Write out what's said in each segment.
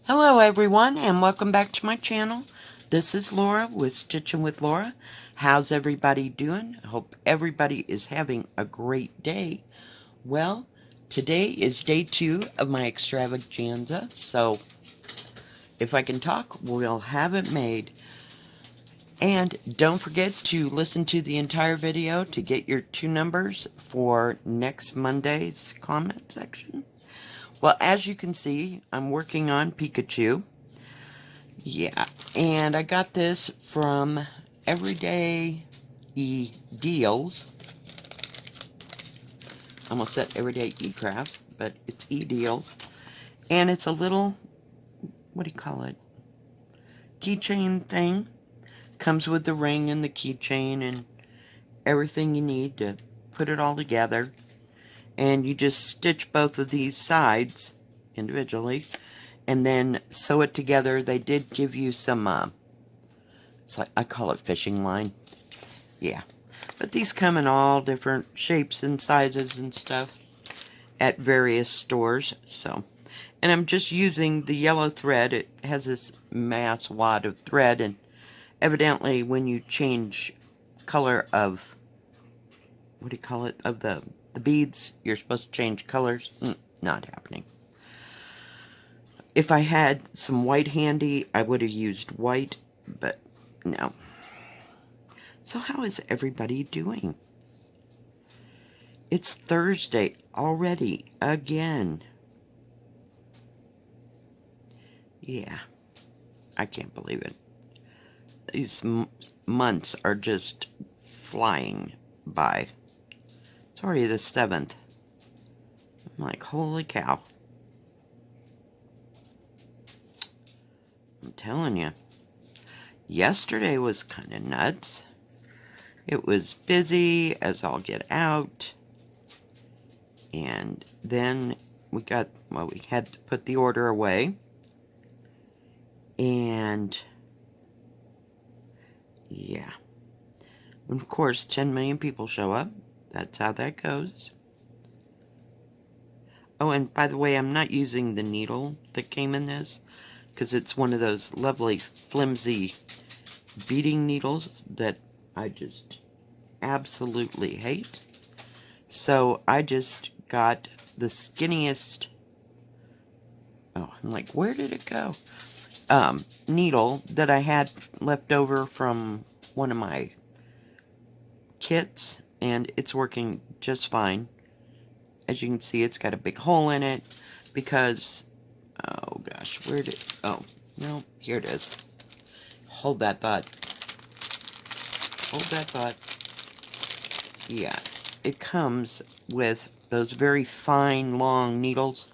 Hello everyone and welcome back to my channel. This is Laura with Stitchin with Laura. How's everybody doing? I hope everybody is having a great day. Well, today is day 2 of my extravaganza, so if I can talk, we'll have it made. And don't forget to listen to the entire video to get your 2 numbers for next Monday's comment section. Well, as you can see, I'm working on Pikachu. Yeah, and I got this from Everyday Deals. I almost said Everyday Crafts, but it's Deals. And it's a little, what do you call it? Keychain thing. Comes with the ring and the keychain and everything you need to put it all together. And you just stitch both of these sides individually and then sew it together. They did give you some, it's like, I call it fishing line. Yeah. But these come in all different shapes and sizes and stuff at various stores. So, and I'm just using the yellow thread. It has this mass wad of thread, and evidently when you change color of, what do you call it, of the beads, you're supposed to change colors. Not happening. If I had some white handy, I would have used white, but no. So how is everybody doing? It's Thursday already, again. Yeah, I can't believe it. These months are just flying by. It's already the 7th. I'm like, holy cow. I'm telling you. Yesterday was kind of nuts. It was busy as all get out. And then we had to put the order away. And yeah. And of course, 10 million people show up. That's how that goes. Oh, and by the way, I'm not using the needle that came in this, because it's one of those lovely, flimsy beading needles that I just absolutely hate. So I just got the skinniest, oh, I'm like, where did it go? Needle that I had left over from one of my kits, and it's working just fine. As you can see, it's got a big hole in it because, oh gosh, oh, no, here it is. Hold that thought. Hold that thought. Yeah, it comes with those very fine, long needles.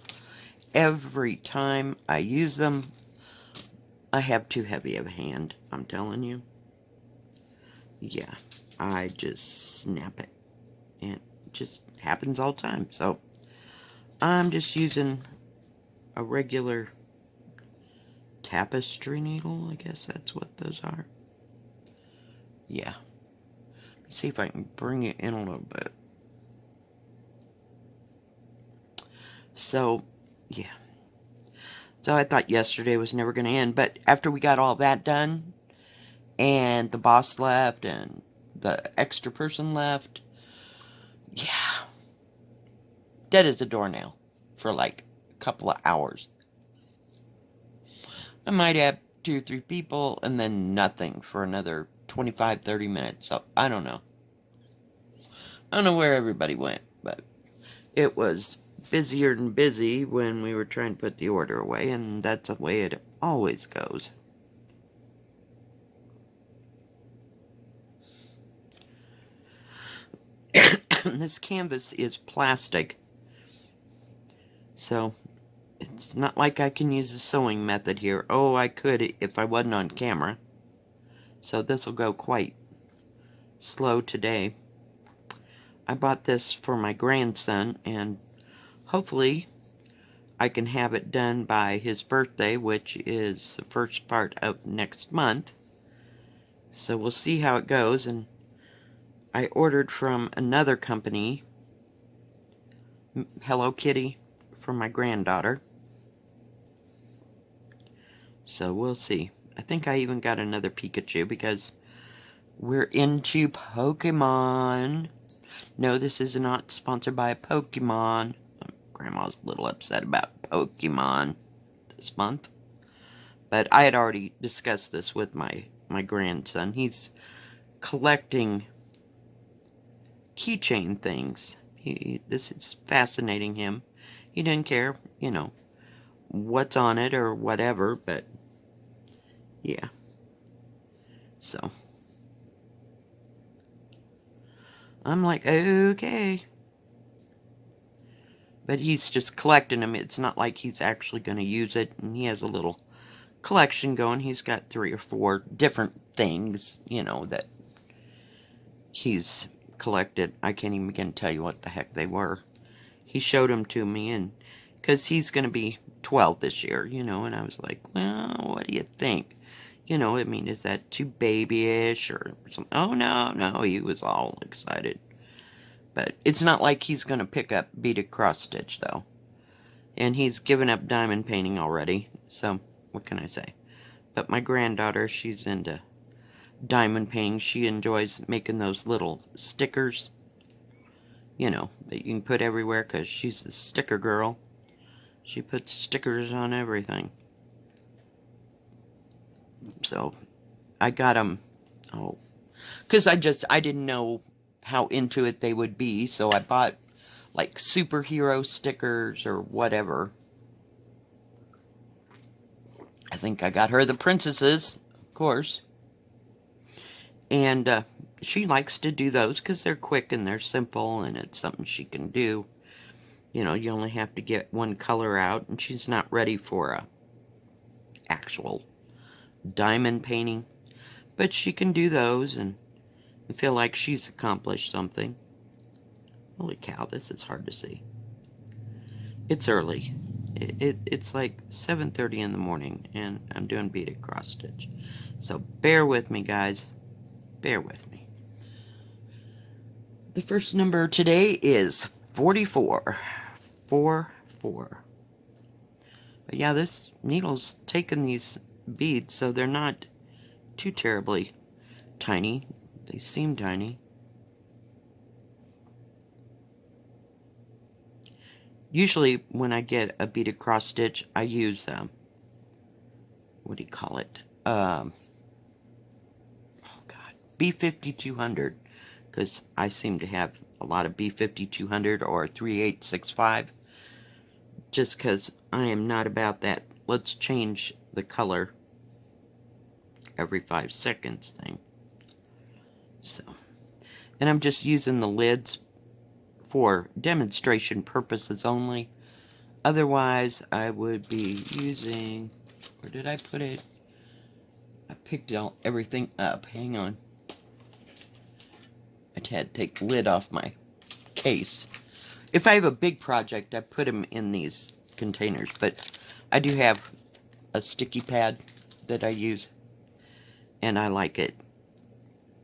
Every time I use them, I have too heavy of a hand, I'm telling you. Yeah, I just snap it. And it just happens all the time. So, I'm just using a regular tapestry needle. I guess that's what those are. Yeah. Let me see if I can bring it in a little bit. So, yeah. So I thought yesterday was never going to end. But after we got all that done, and the boss left, and the extra person left, yeah. Dead as a doornail for like a couple of hours. I might have 2 or 3 people, and then nothing for another 25-30 minutes. So, I don't know. I don't know where everybody went, but it was busier than busy when we were trying to put the order away, and that's the way it always goes. This canvas is plastic, so it's not like I can use the sewing method here. Oh, I could if I wasn't on camera. So this will go quite slow today. I bought this for my grandson, and hopefully I can have it done by his birthday, which is the first part of next month. So we'll see how it goes. And I ordered from another company, Hello Kitty, for my granddaughter. So we'll see. I think I even got another Pikachu because we're into Pokemon. No, this is not sponsored by Pokemon. Grandma's a little upset about Pokemon this month. But I had already discussed this with my grandson. He's collecting keychain things. This is fascinating him. He didn't care, what's on it or whatever, but yeah. So I'm like, okay. But he's just collecting them. It's not like he's actually going to use it. And he has a little collection going. He's got 3 or 4 different things, that he's collected. I can't even begin to tell you what the heck they were. He showed them to me, and because he's going to be 12 this year, and I was like, well, what do you think? I mean, is that too babyish or something? Oh, no, he was all excited. But it's not like he's going to pick up beaded cross stitch, though. And he's given up diamond painting already, so what can I say? But my granddaughter, she's into diamond painting. She enjoys making those little stickers, that you can put everywhere because she's the sticker girl. She puts stickers on everything. So I got them, because I didn't know how into it they would be, so I bought like superhero stickers or whatever. I think I got her the princesses, of course. And she likes to do those because they're quick and they're simple and it's something she can do. You only have to get one color out, and she's not ready for a actual diamond painting. But she can do those and feel like she's accomplished something. Holy cow, this is hard to see. It's early. It's like 7:30 in the morning, and I'm doing beaded cross stitch. So bear with me, guys. Bear with me. The first number today is 44. 4-4. But yeah, this needle's taking these beads, so they're not too terribly tiny. They seem tiny. Usually when I get a beaded cross stitch, I use what do you call it? Oh God, B5200, because I seem to have a lot of B5200 or 3865, just because I am not about that let's change the color every 5 seconds thing. So, and I'm just using the lids for demonstration purposes only. Otherwise, I would be using, where did I put it? I picked everything up. Hang on. I had to take the lid off my case. If I have a big project, I put them in these containers, but I do have a sticky pad that I use, and I like it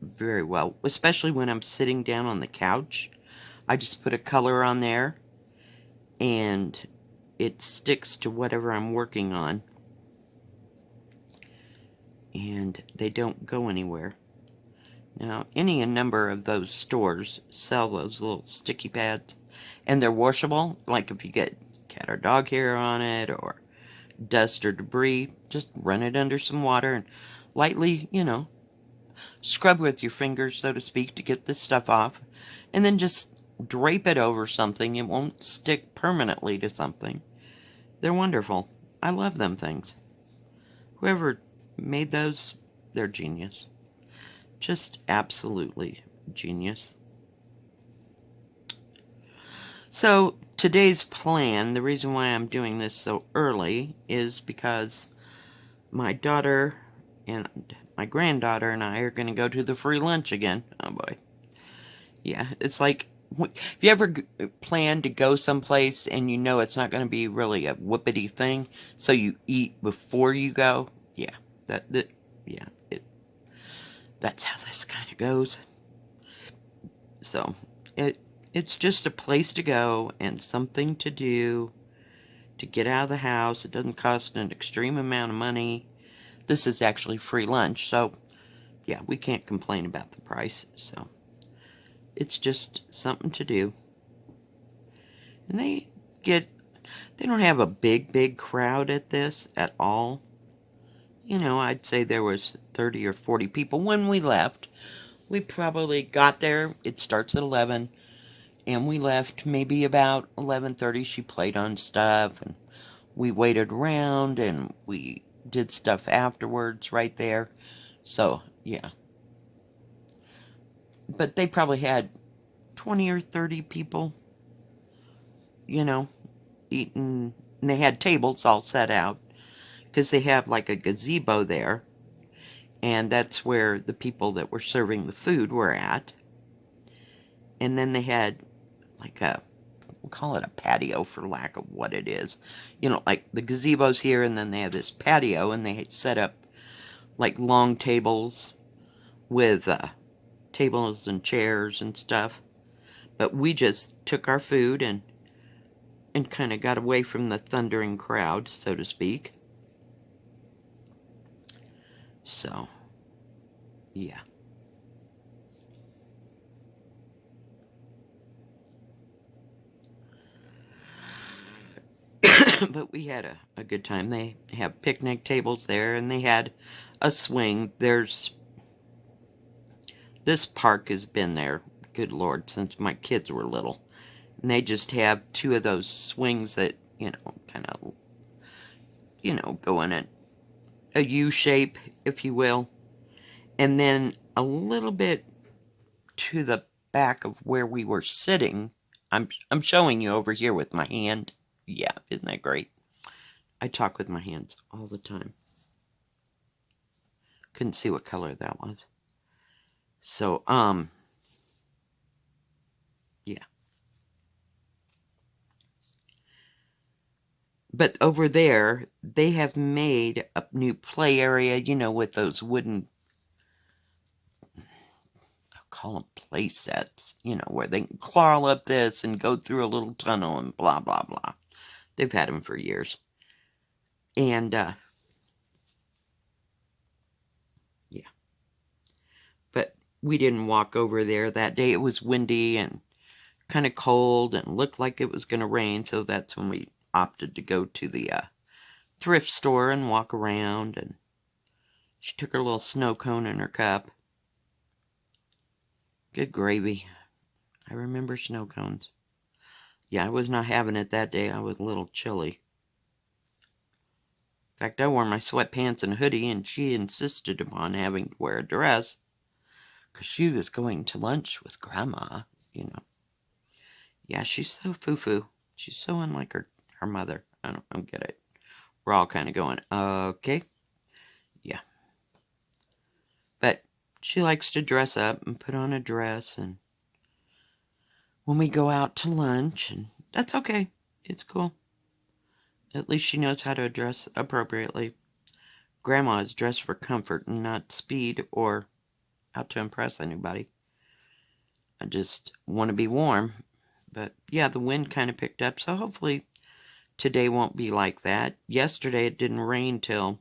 very well, especially when I'm sitting down on the couch. I just put a color on there, and it sticks to whatever I'm working on, and they don't go anywhere. Now, a number of those stores sell those little sticky pads, and they're washable. Like if you get cat or dog hair on it, or dust or debris, just run it under some water and lightly, scrub with your fingers, so to speak, to get this stuff off, and then just drape it over something. It won't stick permanently to something. They're wonderful. I love them things. Whoever made those, they're genius. Just absolutely genius. So today's plan, the reason why I'm doing this so early is because my daughter and my granddaughter and I are going to go to the free lunch again. Oh boy. Yeah, it's like, if you ever plan to go someplace and it's not going to be really a whoopity thing, so you eat before you go, yeah, that's how this kind of goes. So, it's just a place to go and something to do to get out of the house. It doesn't cost an extreme amount of money. This is actually free lunch, so yeah, we can't complain about the price. So it's just something to do. And they don't have a big crowd at this at all. You know, I'd say there was 30 or 40 people when we left. We probably got there, it starts at 11, and we left maybe about 11:30. She played on stuff, and we waited around, and we did stuff afterwards right there. So, yeah. But they probably had 20 or 30 people, you know, eating. And they had tables all set out because they have like a gazebo there. And that's where the people that were serving the food were at. And then they had like we'll call it a patio for lack of what it is. You know, like the gazebo's here, and then they have this patio, and they set up like long tables with tables and chairs and stuff. But we just took our food and kind of got away from the thundering crowd, so to speak. So, yeah. But we had a good time. They have picnic tables there, and they had a swing. This park has been there, good Lord, since my kids were little. And they just have two of those swings that, kind of, go in a U shape, if you will. And then a little bit to the back of where we were sitting, I'm showing you over here with my hand. Yeah, isn't that great? I talk with my hands all the time. Couldn't see what color that was. So, yeah. But over there, they have made a new play area, with those wooden, I'll call them play sets, where they can crawl up this and go through a little tunnel and blah, blah, blah. They've had them for years. And, yeah. But we didn't walk over there that day. It was windy and kind of cold and looked like it was going to rain, so that's when we opted to go to the thrift store and walk around. And she took her little snow cone in her cup. Good gravy. I remember snow cones. Yeah, I was not having it that day. I was a little chilly. In fact, I wore my sweatpants and hoodie, and she insisted upon having to wear a dress because she was going to lunch with Grandma, Yeah, she's so foo-foo. She's so unlike her mother. I don't get it. We're all kind of going, okay. Yeah. But she likes to dress up and put on a dress, and when we go out to lunch, and that's okay. It's cool. At least she knows how to dress appropriately. Grandma is dressed for comfort and not speed or out to impress anybody. I just want to be warm. But yeah, the wind kind of picked up, so hopefully today won't be like that. Yesterday it didn't rain till,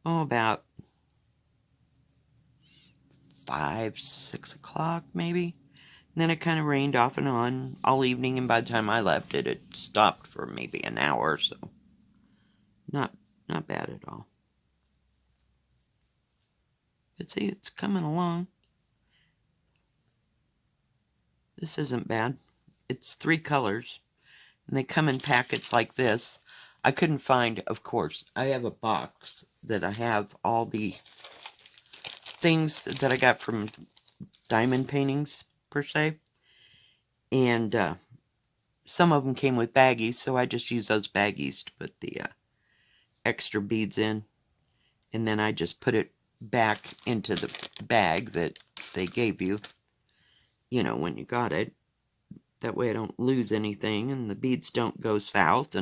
about 5, 6 o'clock maybe. And then it kind of rained off and on all evening, and by the time I left it, it stopped for maybe an hour or so. Not bad at all. But see, it's coming along. This isn't bad. It's 3 colors, and they come in packets like this. I couldn't find, of course, I have a box that I have all the things that I got from diamond paintings, per se. And some of them came with baggies, so I just use those baggies to put the extra beads in. And then I just put it back into the bag that they gave you, when you got it. That way I don't lose anything and the beads don't go south.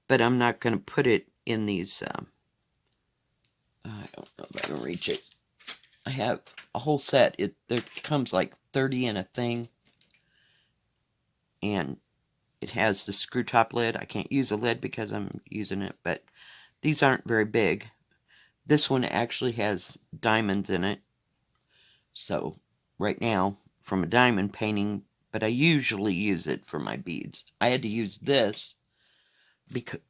But I'm not going to put it in these, I don't know if I can reach it. I have a whole set. There comes like 30 in a thing. And it has the screw top lid. I can't use a lid because I'm using it, but These aren't very big. This one actually has diamonds in it. So right now, from a diamond painting, but I usually use it for my beads. I had to use this because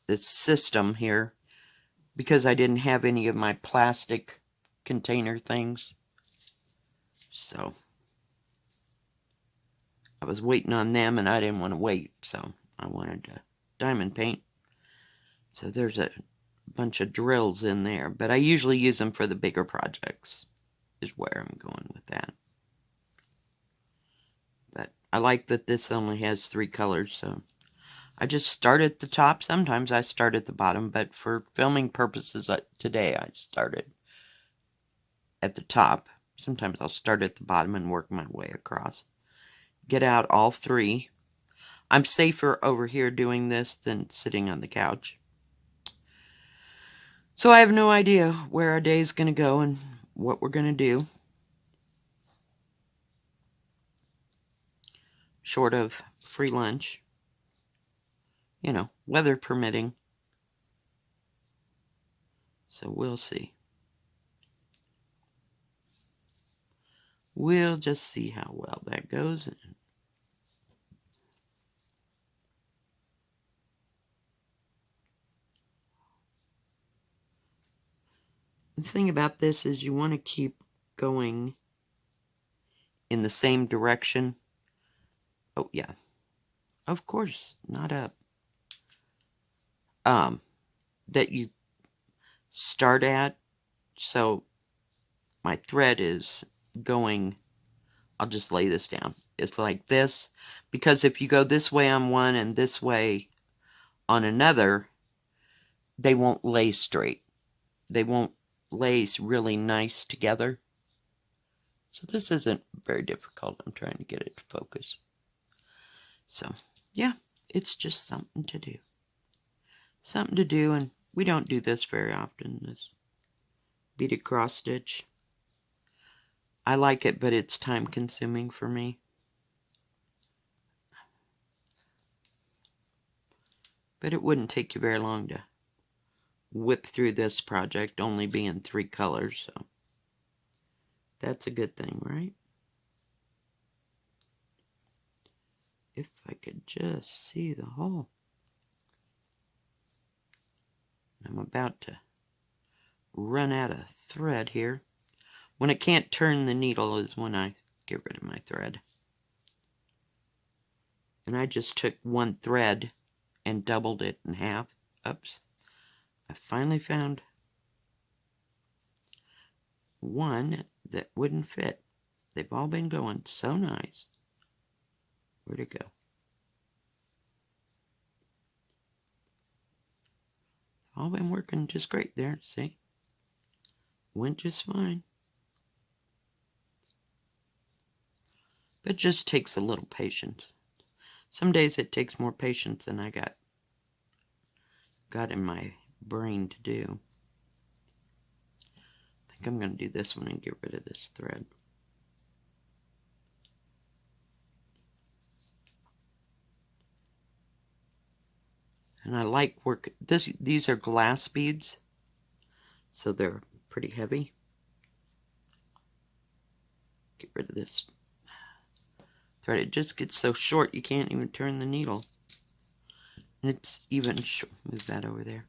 this system here because I didn't have any of my plastic container things. So I was waiting on them and I didn't want to wait, so I wanted to diamond paint. So there's a bunch of drills in there, but I usually use them for the bigger projects, is where I'm going with that. But I like that this only has 3 colors, so I just start at the top. Sometimes I start at the bottom, but for filming purposes today, I started at the top. Sometimes I'll start at the bottom and work my way across. Get out all 3. I'm safer over here doing this than sitting on the couch. So I have no idea where our day is going to go and what we're going to do. Short of free lunch. You know, weather permitting. So we'll see. We'll just see how well that goes. The thing about this is you want to keep going in the same direction. Oh, yeah. Of course, not up. That you start at. So my thread is going, I'll just lay this down. It's like this, because if you go this way on one and this way on another, they won't lay straight. They won't lay really nice together. So this isn't very difficult. I'm trying to get it to focus. So, yeah, it's just something to do. Something to do, and we don't do this very often, this beaded cross stitch. I like it, but it's time consuming for me. But it wouldn't take you very long to whip through this project, only being 3 colors, so that's a good thing, right? If I could just see the hole. I'm about to run out of thread here. When it can't turn the needle is when I get rid of my thread. And I just took 1 thread and doubled it in half. Oops. I finally found one that wouldn't fit. They've all been going so nice. Where'd it go? All been working just great there, see? Went just fine. But it just takes a little patience. Some days it takes more patience than I got in my brain to do. I think I'm going to do this one and get rid of this thread. And I like work. These are glass beads, so they're pretty heavy. Get rid of this thread. It just gets so short you can't even turn the needle. And it's even move that over there.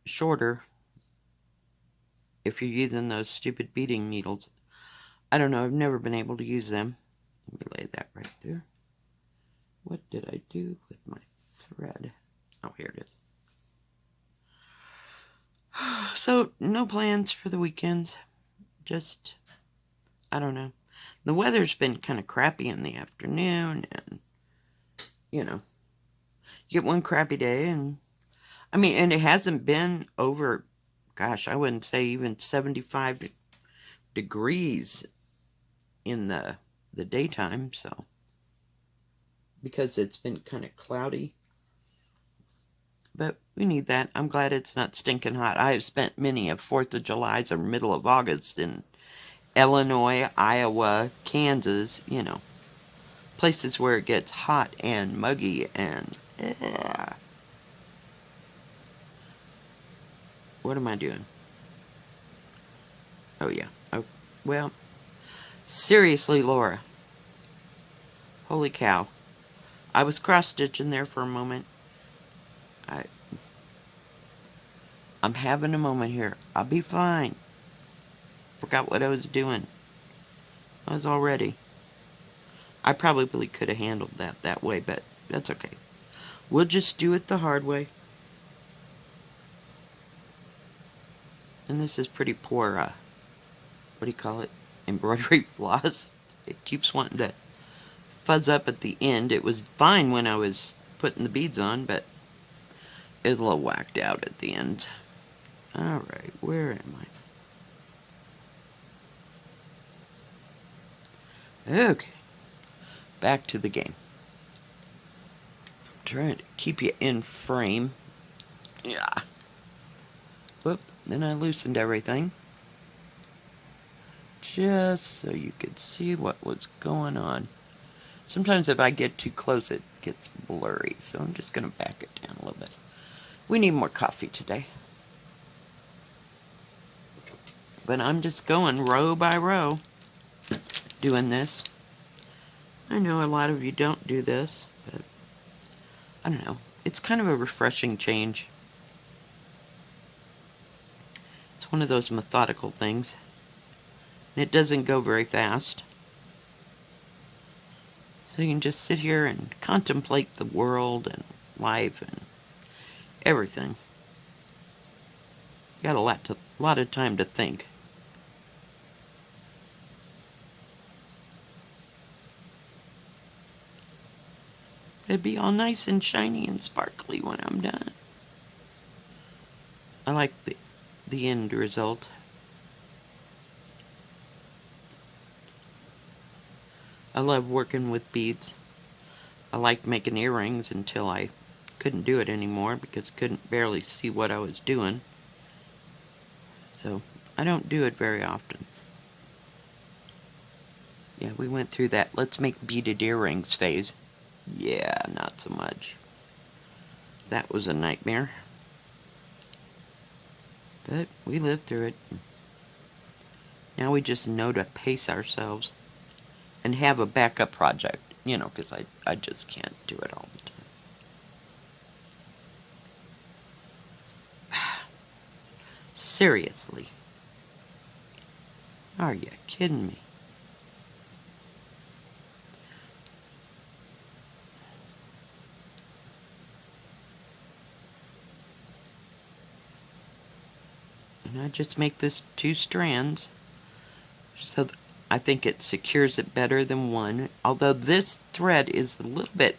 Shorter if you're using those stupid beading needles. I don't know. I've never been able to use them. Let me lay that right there. What did I do with my thread? Oh, here it is. So, no plans for the weekends. Just, I don't know. The weather's been kind of crappy in the afternoon, and, you know, you get one crappy day, and, I mean, and it hasn't been over, gosh, I wouldn't say even 75 degrees in the daytime, so, because it's been kind of cloudy. But we need that. I'm glad it's not stinking hot. I have spent many of 4th of July's or middle of August in Illinois, Iowa, Kansas, you know, places where it gets hot and muggy and What am I doing? Oh, yeah. Oh, well, seriously, Laura. Holy cow. I was cross-stitching there for a moment. I, I'm having a moment here. I'll be fine. Forgot what I was doing. I was all ready. I probably could have handled that way, but that's okay. We'll just do it the hard way. And this is pretty poor, what do you call it? Embroidery floss. It keeps wanting to fuzz up at the end. It was fine when I was putting the beads on, but it's a little whacked out at the end. Alright, where am I? Okay. Back to the game. I'm trying to keep you in frame. Yeah. Whoop, then I loosened everything. Just so you could see what was going on. Sometimes if I get too close, it gets blurry, so I'm just going to back it down a little bit. We need more coffee today. But I'm just going row by row doing this. I know a lot of you don't do this, but I don't know. It's kind of a refreshing change. It's one of those methodical things. And it doesn't go very fast. So you can just sit here and contemplate the world and life and everything. You got a lot of time to think. It'd be all nice and shiny and sparkly when I'm done. I like the end result. I love working with beads. I liked making earrings until I couldn't do it anymore because I couldn't barely see what I was doing. So I don't do it very often. Yeah, we went through that let's make beaded earrings phase. Yeah, not so much. That was a nightmare. But we lived through it. Now we just know to pace ourselves and have a backup project, you know, because I just can't do it all the time. Seriously. Are you kidding me? And I just make this 2 strands. So I think it secures it better than one. Although this thread is a little bit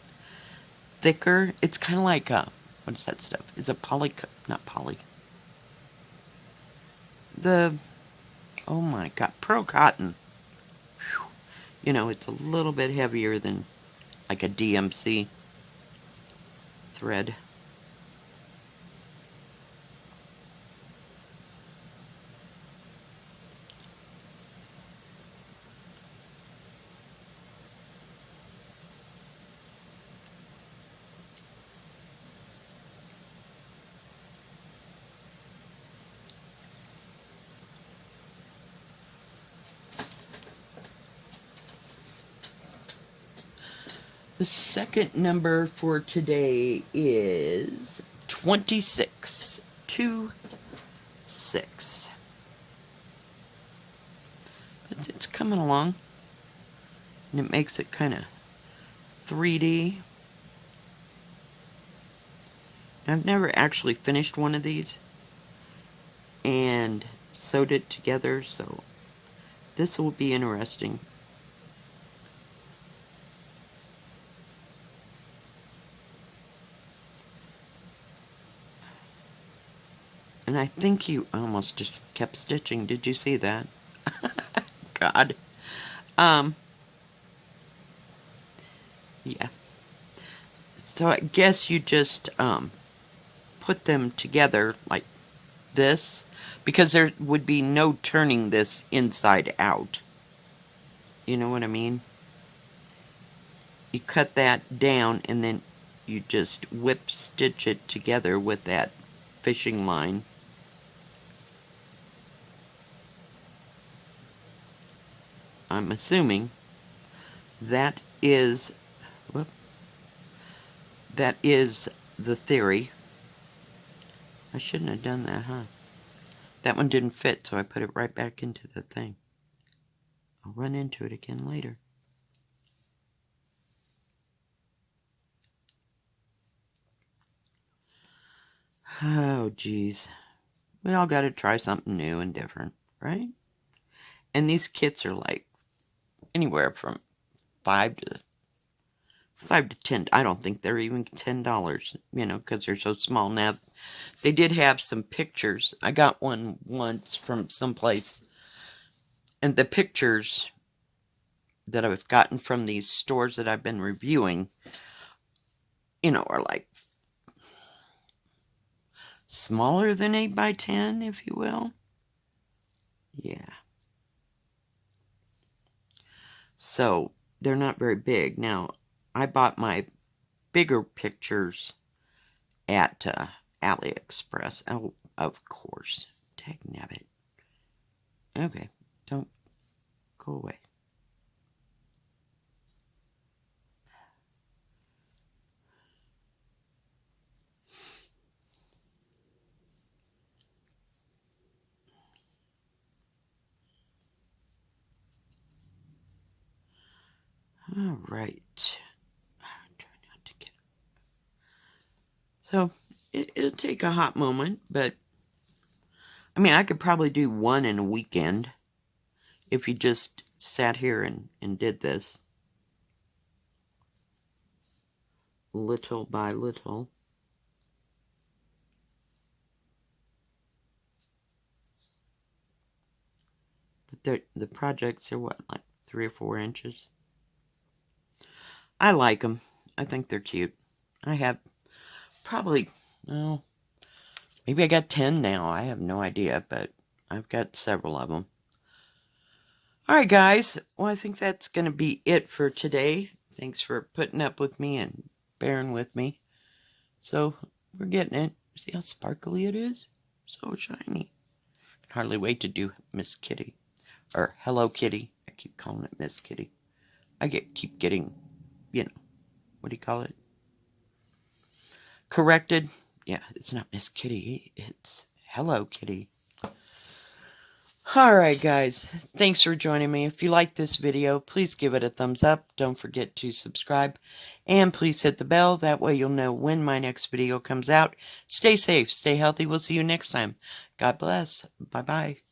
thicker. It's kind of like what is that stuff? It's a not poly. Oh my god, pearl cotton. Whew. You know, it's a little bit heavier than like a DMC thread. The second number for today is 26. 26. It's coming along. And it makes it kind of 3D. I've never actually finished one of these and sewed it together, so this will be interesting. And I think you almost just kept stitching. Did you see that? God. Yeah. So I guess you just, put them together like this, because there would be no turning this inside out. You know what I mean? You cut that down and then you just whip stitch it together with that fishing line. I'm assuming that is, whoop, that is the theory. I shouldn't have done that, huh? That one didn't fit, so I put it right back into the thing. I'll run into it again later. Oh, geez. We all got to try something new and different, right? And these kits are like anywhere from $5 to 10. I don't think they're even $10, because they're so small. Now, they did have some pictures. I got one once from someplace, and the pictures that I've gotten from these stores that I've been reviewing, are like smaller than 8 by 10, if you will. Yeah. So, they're not very big. Now, I bought my bigger pictures at AliExpress. Oh, of course. Dagnabbit. Okay, don't go away. All right. Try not to get. So it'll take a hot moment, but I mean, I could probably do one in a weekend if you just sat here and did this little by little. But the projects are what, like 3 or 4 inches? I like them. I think they're cute. I have probably, oh, maybe I got 10 now. I have no idea, but I've got several of them. All right, guys. Well, I think that's going to be it for today. Thanks for putting up with me and bearing with me. So, we're getting it. See how sparkly it is? So shiny. Hardly wait to do Miss Kitty. Or Hello Kitty. I keep calling it Miss Kitty. I keep getting, what do you call it? Corrected. Yeah, it's not Miss Kitty. It's Hello Kitty. Alright, guys. Thanks for joining me. If you like this video, please give it a thumbs up. Don't forget to subscribe. And please hit the bell. That way you'll know when my next video comes out. Stay safe. Stay healthy. We'll see you next time. God bless. Bye-bye.